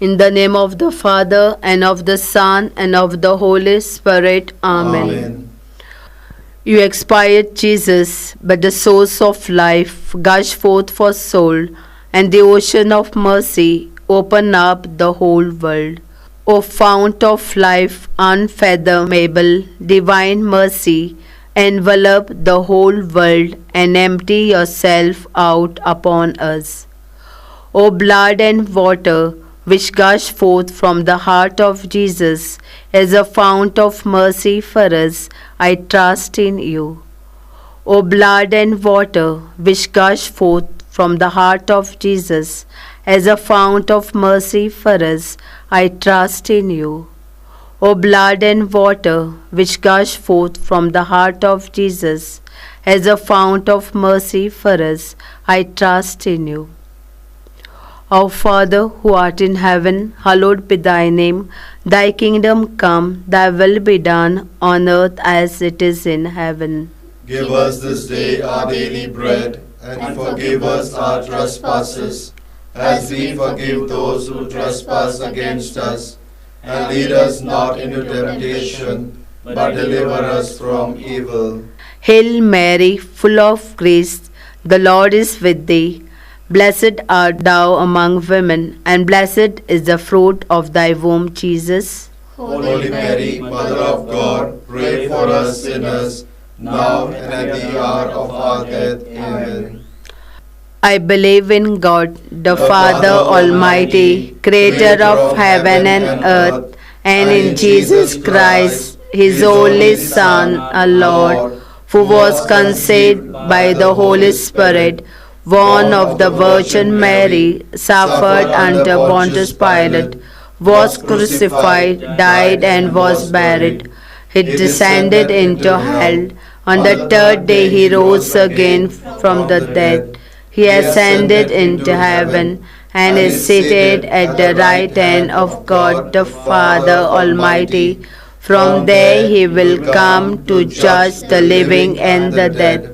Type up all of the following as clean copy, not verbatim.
In the name of the Father, and of the Son, and of the Holy Spirit. Amen. Amen. You expired, Jesus, but the source of life gush forth for soul, and the ocean of mercy open up the whole world. O fount of life unfathomable, divine mercy, envelop the whole world and empty yourself out upon us. O blood and water, which gush forth from the heart of Jesus as a fount of mercy for us, I trust in you. O blood and water, which gush forth from the heart of Jesus as a fount of mercy for us, I trust in you. O blood and water, which gush forth from the heart of Jesus as a fount of mercy for us, I trust in you. Our Father, who art in heaven, hallowed be thy name. Thy kingdom come, thy will be done, on earth as it is in heaven. Give us this day our daily bread, and forgive us our trespasses, as we forgive those who trespass against us. And lead us not into temptation, but deliver us from evil. Hail Mary, full of grace, the Lord is with thee. Blessed art thou among women, and blessed is the fruit of thy womb, Jesus. Holy Mary, Mother of God, pray for us sinners, now and at the hour of our death. Amen. I believe in God, the Father Almighty, creator of heaven and earth, and in Jesus Christ, his only Son, our Lord, who was conceived by the Holy Spirit, born of the Virgin Mary, suffered under Pontius Pilate, was crucified, died, and was buried. He descended into hell. On the third day he rose again from the dead. He ascended into heaven and is seated at the right hand of God the Father Almighty. From there he will come to judge the living and the dead.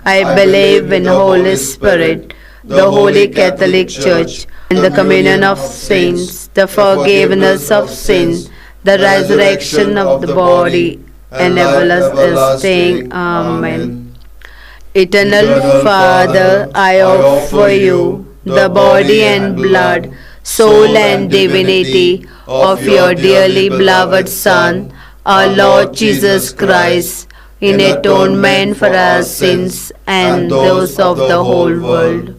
I believe in the Holy Spirit, the Holy Catholic Church, and the communion of saints, the forgiveness of sin, the resurrection of the body, and everlasting. Amen. Eternal Father, I offer you the body and blood, soul and divinity of your dearly beloved Son, our Lord Jesus Christ, in atonement for our sins and those of the whole world.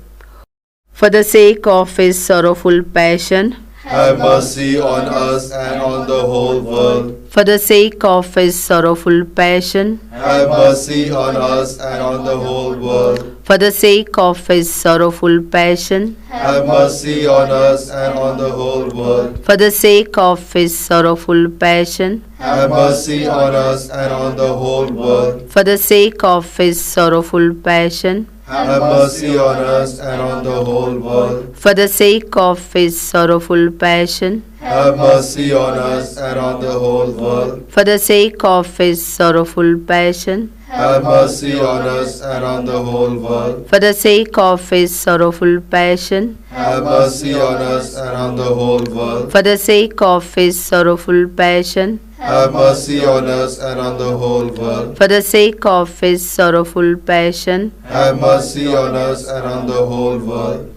For the sake of his sorrowful passion, have mercy on us and on the whole world. For the sake of his sorrowful passion, have mercy on us and on the whole world. For the sake of his sorrowful passion, have mercy on us and on the whole world. For the sake of his sorrowful passion, have mercy on us and on the whole world. For the sake of his sorrowful passion, have mercy on us and on the whole world. For the sake of his sorrowful passion, have mercy on us and on the whole world. For the sake of his sorrowful passion, have mercy on us and on the whole world. For the sake of his sorrowful passion, have mercy on us and on the whole world. For the sake of his sorrowful passion, have mercy on us and on the whole world. For the sake of his sorrowful passion, have mercy on us and on the whole world.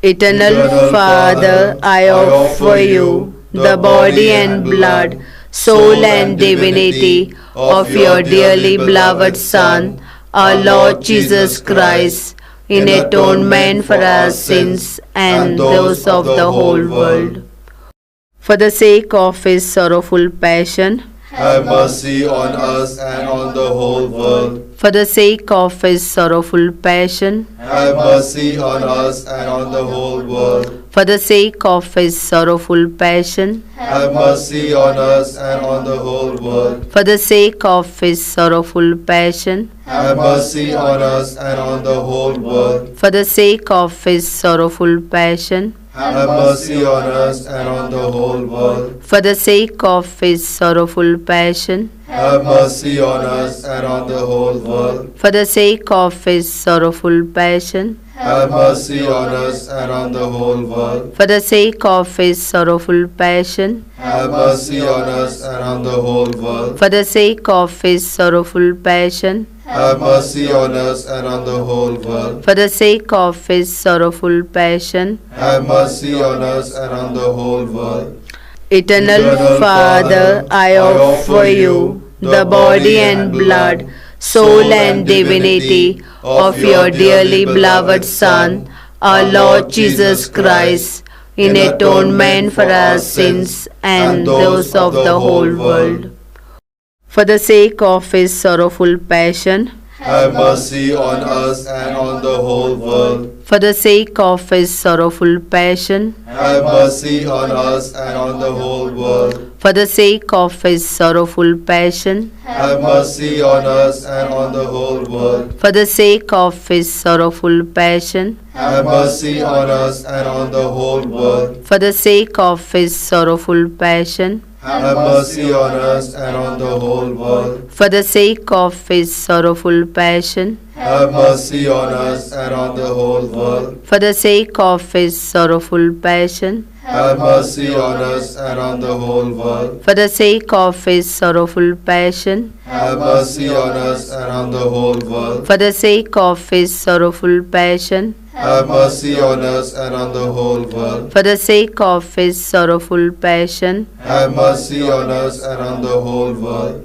Eternal Father, I offer you the body and blood, soul and divinity of your dearly beloved Son, our Lord Jesus Christ, in atonement for our sins and those of the whole world. For the sake of his sorrowful passion, have mercy on us and on the whole world. For the sake of his sorrowful passion, have mercy on us and on the whole world. For the sake of his sorrowful passion, have mercy on us and on the whole world. For the sake of his sorrowful passion, have mercy on us and on the whole world. For the sake of his sorrowful passion, have mercy on us and on the whole world. For the sake of his sorrowful passion, have mercy on us and on the whole world. For the sake of his sorrowful passion, Have mercy on us and on the whole world. for the sake of his sorrowful passion, Have mercy on us and on the whole world. for the sake of his sorrowful passion, Have mercy on us and on the whole world. for the sake of his sorrowful passion. Have mercy on us and on the whole world. Eternal Father, I offer you the body and blood, soul and divinity of your dearly beloved Son, our Lord Jesus Christ, in atonement for our sins and those of the whole world. For the sake of his sorrowful passion, Have mercy on us and on the whole world. for the sake of his sorrowful passion, Have mercy on us and on the whole world. for the sake of his sorrowful passion, Have mercy on us and on the whole world. for the sake of his sorrowful passion, Have mercy on us and on the whole world. for the sake of his sorrowful passion, Have mercy on us and on the whole world. for the sake of his sorrowful passion, Have mercy on us and on the whole world. for the sake of his sorrowful passion, Have mercy on us and on the whole world. for the sake of his sorrowful passion, Have mercy on us and on the whole world. for the sake of his sorrowful passion, Have mercy on us and on the whole world. for the sake of his sorrowful passion. Have mercy on us and on the whole world.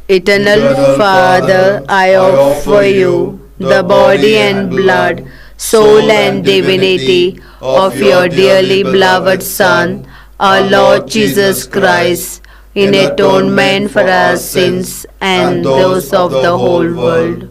Eternal Father, I offer you the body and blood, soul and divinity of your dearly beloved Son, our Lord Jesus Christ, in atonement for our sins and those of the whole world.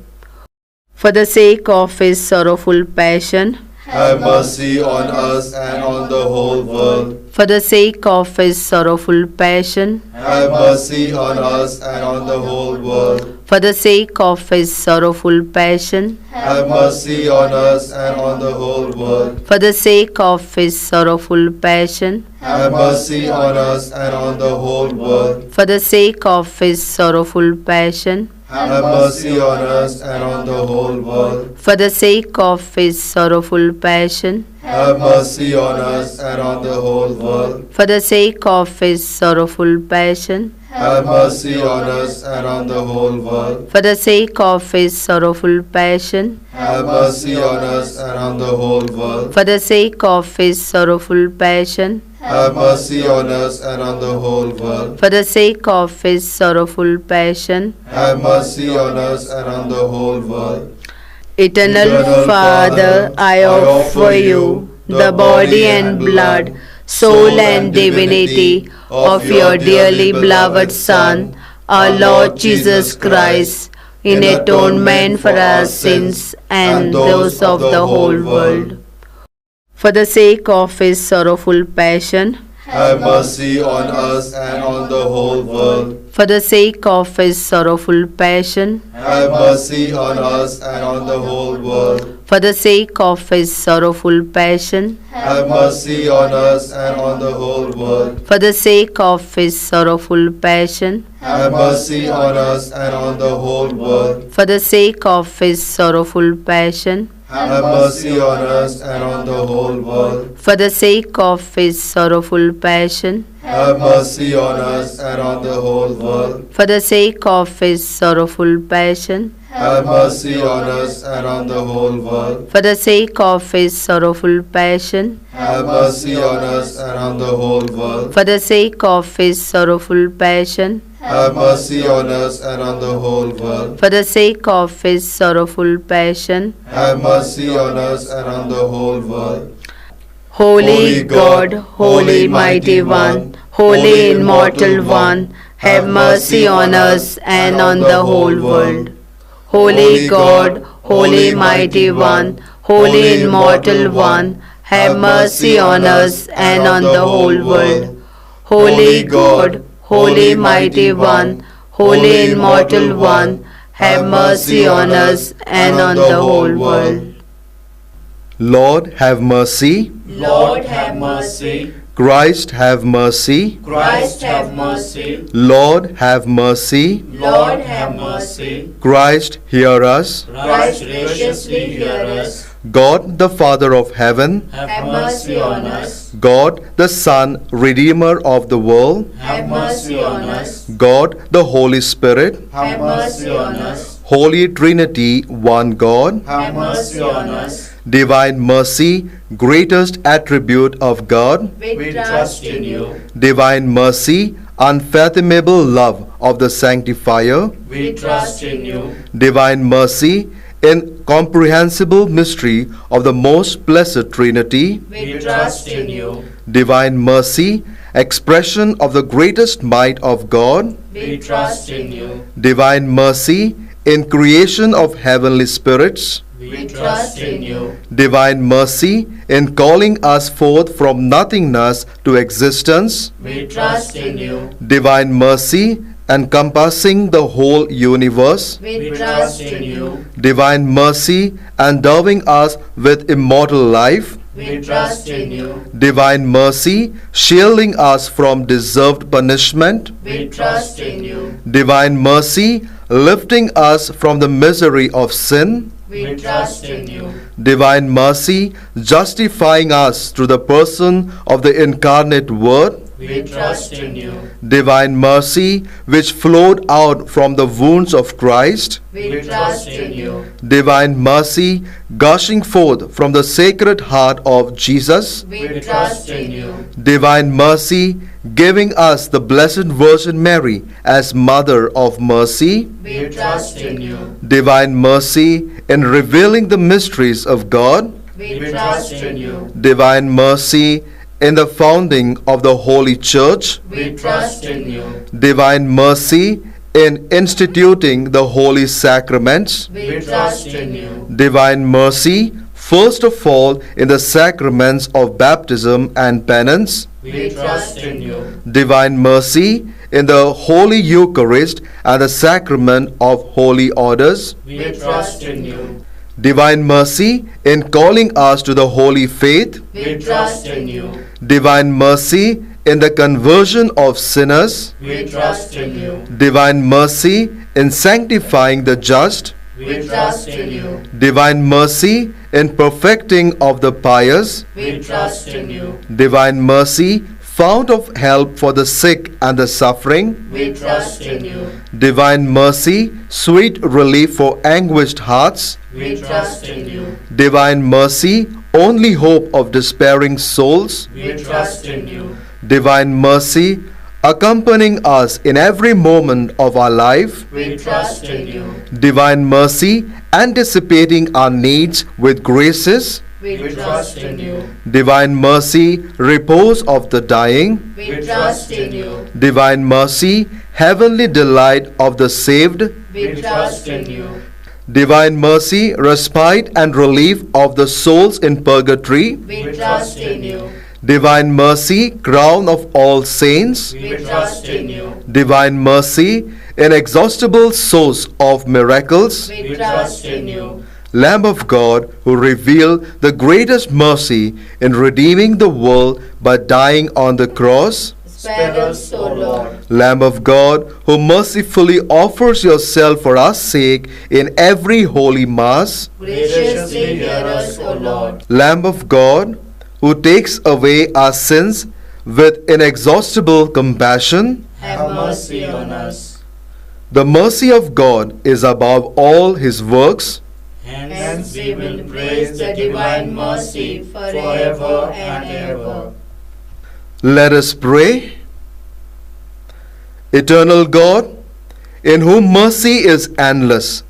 For the sake of his sorrowful passion, Have mercy on us and on the whole world. for the sake of his sorrowful passion, Have mercy on us and on the whole world. for the sake of his sorrowful passion, Have mercy on us and on the whole world. for the sake of his sorrowful passion, Have mercy on us and on the whole world. for the sake of his sorrowful passion, Have mercy on us and on the whole world. for the sake of his sorrowful passion, Have mercy on us and on the whole world. for the sake of his sorrowful passion, Have mercy on us and on the whole world. for the sake of his sorrowful passion, Have mercy on us and on the whole world. for the sake of his sorrowful passion, Have mercy on us and on the whole world. for the sake of his sorrowful passion. Have mercy on us and on the whole world. Eternal Father, I offer you the body and blood, soul and divinity of your dearly beloved Son, our Lord Jesus Christ, in atonement for our sins and those of the whole world. For the sake of his sorrowful passion, Have mercy on us and on the whole world. for the sake of his sorrowful passion, Have mercy on us and on the whole world. for the sake of his sorrowful passion, Have mercy on us and on the whole world. for the sake of his sorrowful passion, Have mercy on us and on the whole world. for the sake of his sorrowful passion, Have mercy on us and on the whole world. for the sake of his sorrowful passion, Have mercy on us and on the whole world. for the sake of his sorrowful passion, Have mercy on us and on the whole world. for the sake of his sorrowful passion, Have mercy on us and on the whole world. for the sake of his sorrowful passion, Have mercy on us and on the whole world. for the sake of his sorrowful passion. Have mercy on us and on the whole world. Holy God, Holy Mighty One, Holy Immortal One, have mercy on us and on the whole world. Holy God, Holy Mighty One, Holy Immortal One, have mercy on us and on the whole world. Holy God, Holy Mighty One, Holy Immortal One, have mercy on us and on the whole world. Lord, have mercy. Lord, have mercy. Christ have mercy. Christ have mercy. Lord have mercy. Lord have mercy. Christ hear us. Christ graciously hear us. God the Father of heaven, Have mercy on us. God the Son, Redeemer of the world, Have mercy on us. God the Holy Spirit, Have mercy on us. Holy Trinity, one God, Have mercy on us. divine mercy, greatest attribute of God, We trust in you. divine mercy, unfathomable love of the Sanctifier, We trust in you. divine mercy, incomprehensible mystery of the most blessed Trinity, We trust in you. divine mercy, expression of the greatest might of God, We trust in you. divine mercy, in creation of heavenly spirits, We trust in you. divine mercy, in calling us forth from nothingness to existence, We trust in you. divine mercy, encompassing the whole universe, We trust in you. divine mercy, endowing us with immortal life, We trust in you. divine mercy, shielding us from deserved punishment, We trust in you. divine mercy, lifting us from the misery of sin, We trust in you. divine mercy, justifying us through the person of the incarnate Word, We trust in you. divine mercy, which flowed out from the wounds of Christ, We trust in you. divine mercy, gushing forth from the sacred heart of Jesus, We trust in you. divine mercy, giving us the Blessed Virgin Mary as Mother of Mercy, We trust in you. divine mercy, in revealing the mysteries of God, We trust in you. divine mercy, in the founding of the Holy Church, We trust in you. divine mercy, in instituting the holy sacraments, We trust in you. divine mercy, first of all in the sacraments of baptism and penance, We trust in you. divine mercy, in the Holy Eucharist and the sacrament of holy orders, We trust in you. divine mercy, in calling us to the holy faith, We trust in you. divine mercy, in the conversion of sinners, We trust in you. divine mercy, in sanctifying the just, We trust in you. divine mercy, in perfecting of the pious, We trust in you. divine mercy, fount of help for the sick and the suffering, We trust in you. divine mercy, sweet relief for anguished hearts, We trust in you. divine mercy, only hope of despairing souls, We trust in you. divine mercy, accompanying us in every moment of our life, We trust in you. divine mercy, anticipating our needs with graces, We trust in you. divine mercy, repose of the dying, We trust in you. divine mercy, heavenly delight of the saved, We trust in you. divine mercy, respite and relief of the souls in purgatory, We trust in you. divine mercy, crown of all saints, We trust in you. divine mercy, inexhaustible source of miracles, We trust in you. Lamb of God, who revealed the greatest mercy in redeeming the world by dying on the cross, Spare us, O Lord. Lamb of God, who mercifully offers yourself for our sake in every holy Mass, Graciously hear us, O Lord. Lamb of God, who takes away our sins with inexhaustible compassion, Have mercy on us. the mercy of God is above all his works. Hence we will praise the divine mercy forever and ever. Let us pray. Eternal God, in whom mercy is endless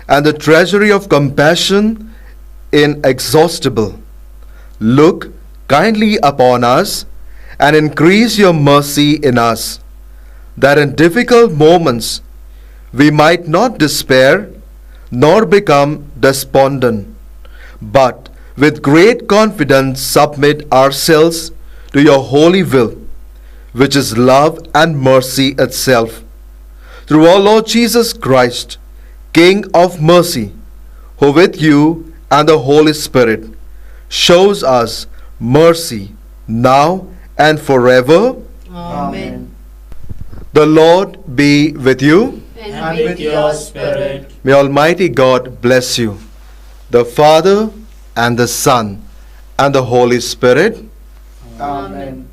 and the treasury of compassion inexhaustible, look kindly upon us and increase your mercy in us, that in difficult moments we might not despair nor become despondent, but with great confidence submit ourselves to your holy will, which is love and mercy itself. Through our Lord Jesus Christ, King of mercy, who with you and the Holy Spirit shows us mercy now and forever. Amen. The Lord be with you. And with your spirit. May Almighty God bless you, the Father and the Son and the Holy Spirit. Amen.